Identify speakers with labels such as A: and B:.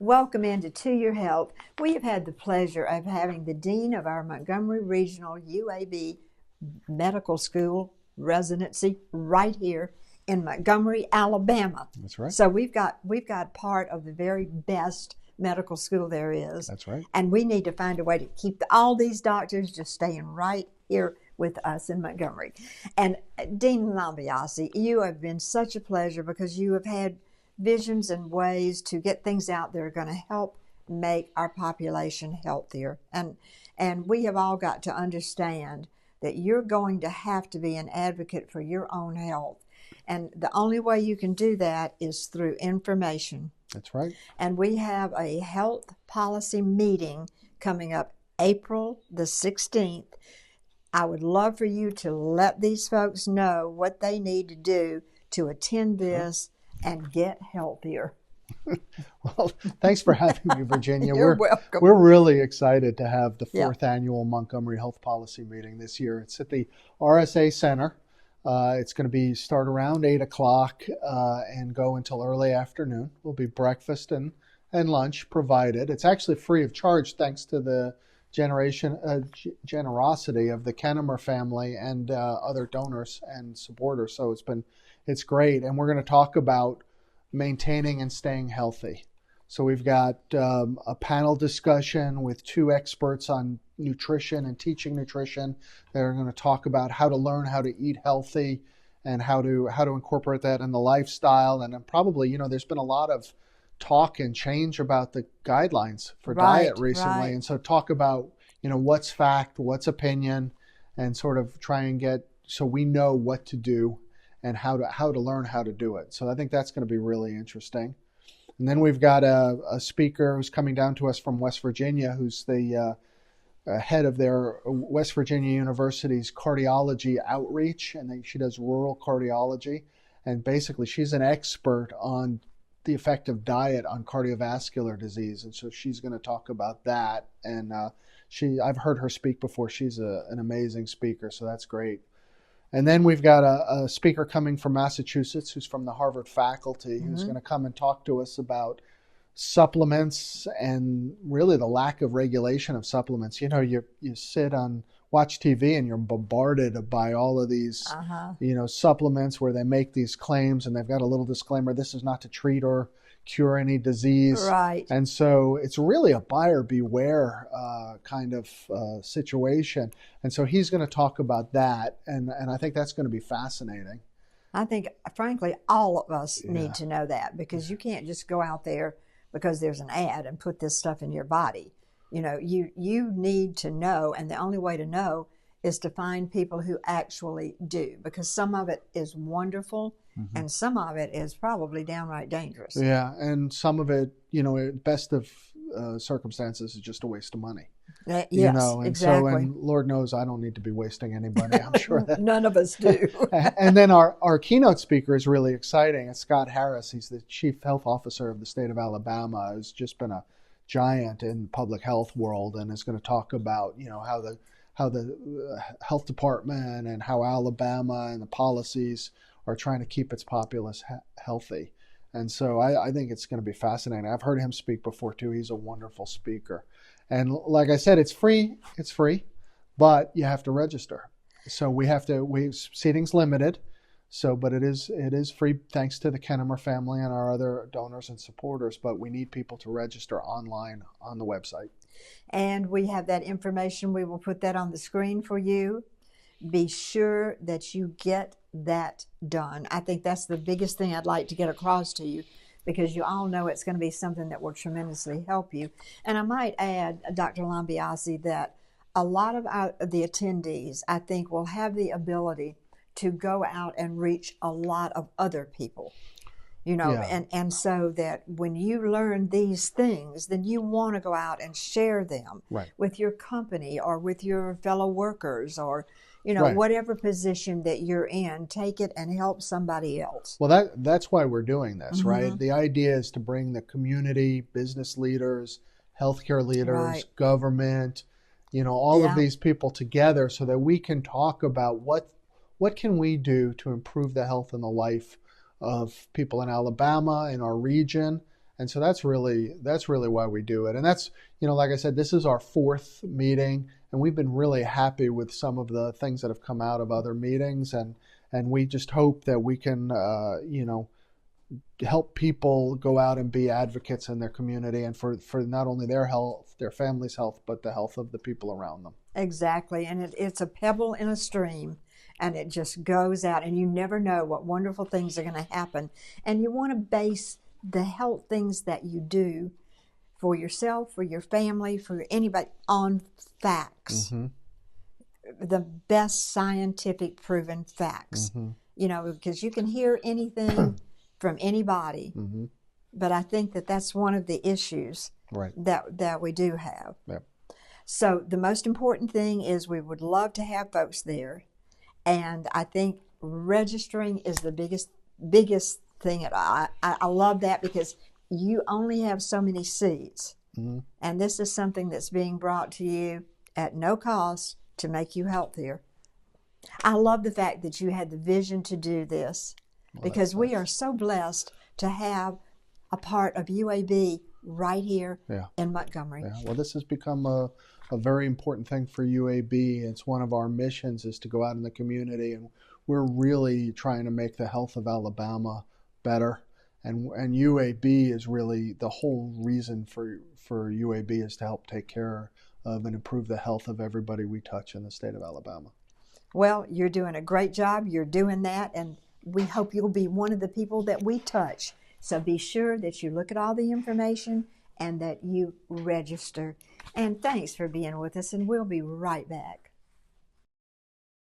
A: Welcome into To Your Health. We have had the pleasure of having the Dean of our Montgomery Regional UAB Medical School residency right here in Montgomery, Alabama.
B: That's right.
A: So we've got part of the very best medical school there is.
B: That's right.
A: And we need to find a way to keep all these doctors just staying right here with us in Montgomery. And Dean Lambiase, you have been such a pleasure because you have had visions and ways to get things out that are going to help make our population healthier. And we have all got to understand that you're going to have to be an advocate for your own health. And the only way you can do that is through information.
B: That's right.
A: And we have a health policy meeting coming up April the 16th. I would love for you to let these folks know what they need to do to attend this and get healthier.
B: Well, thanks for having me, Virginia.
A: You're welcome.
B: We're really excited to have the fourth annual Montgomery Health Policy Meeting this year. It's at the RSA Center. It's going to start around 8 o'clock and go until early afternoon. There'll be breakfast and lunch provided. It's actually free of charge thanks to the generosity of the Kennemer family and other donors and supporters. So it's great. And we're going to talk about maintaining and staying healthy. So we've got a panel discussion with two experts on nutrition and teaching nutrition that are going to talk about how to learn how to eat healthy and how to incorporate that in the lifestyle. And then probably, there's been a lot of talk and change about the guidelines for diet recently.
A: Right.
B: And so talk about, what's fact, what's opinion, and sort of try and get so we know what to do and how to learn how to do it. So I think that's going to be really interesting. And then we've got a speaker who's coming down to us from West Virginia, who's the head of their West Virginia University's cardiology outreach, and she does rural cardiology. And basically, she's an expert on the effect of diet on cardiovascular disease, and so she's going to talk about that. And I've heard her speak before. She's an amazing speaker, so that's great. And then we've got a speaker coming from Massachusetts who's from the Harvard faculty who's going to come and talk to us about supplements and really the lack of regulation of supplements. You watch TV and you're bombarded by all of these, supplements where they make these claims and they've got a little disclaimer, this is not to treat or cure any disease.
A: Right.
B: And so it's really a buyer beware kind of situation. And so he's going to talk about that. And I think that's going to be fascinating.
A: I think, frankly, all of us need to know that because you can't just go out there because there's an ad and put this stuff in your body. You need to know, and the only way to know is to find people who actually do, because some of it is wonderful and some of it is probably downright dangerous.
B: Yeah, and some of it, at best of circumstances, is just a waste of money.
A: Yes,
B: and
A: exactly.
B: So, and Lord knows I don't need to be wasting any money. I'm sure that
A: none of us do.
B: And then our keynote speaker is really exciting. It's Scott Harris. He's the Chief Health Officer of the state of Alabama. Who's just been a giant in the public health world, and is going to talk about how the health department and how Alabama and the policies are trying to keep its populace healthy. And so I think it's going to be fascinating. I've heard him speak before too. He's a wonderful speaker. And like I said, it's free, but you have to register. So seating's limited. So, but it is free thanks to the Kennemer family and our other donors and supporters, but we need people to register online on the website.
A: And we have that information. We will put that on the screen for you. Be sure that you get that done. I think that's the biggest thing I'd like to get across to you, because you all know it's going to be something that will tremendously help you. And I might add, Dr. Lambiase, that a lot of the attendees, I think, will have the ability to go out and reach a lot of other people. And so that when you learn these things, then you want to go out and share them with your company or with your fellow workers or, whatever position that you're in, take it and help somebody else.
B: Well, that's why we're doing this, right? The idea is to bring the community, business leaders, healthcare leaders, government, all of these people together so that we can talk about what can we do to improve the health and the life of people in Alabama, in our region, And so that's really why we do it. And that's, like I said, this is our 4th meeting, and we've been really happy with some of the things that have come out of other meetings, and we just hope that we can help people go out and be advocates in their community, and for not only their health, their family's health, but the health of the people around them.
A: Exactly. And it's a pebble in a stream, and it just goes out, and you never know what wonderful things are going to happen. And you want to base the health things that you do for yourself, for your family, for anybody, on facts. The best scientific proven facts. Because you can hear anything from anybody. But I think that's one of the issues that we do have.
B: Yep.
A: So the most important thing is we would love to have folks there. And I think registering is the biggest thing. I love that, because you only have so many seats. And this is something that's being brought to you at no cost to make you healthier. I love the fact that you had the vision to do this, because we are so blessed to have a part of UAB right here in Montgomery.
B: Yeah. Well, this has become a very important thing for UAB. It's one of our missions, is to go out in the community, and we're really trying to make the health of Alabama better. And UAB is really the whole reason for UAB is to help take care of and improve the health of everybody we touch in the state of Alabama.
A: Well, you're doing a great job. You're doing that, and we hope you'll be one of the people that we touch. So be sure that you look at all the information and that you register. And thanks for being with us, and we'll be right back.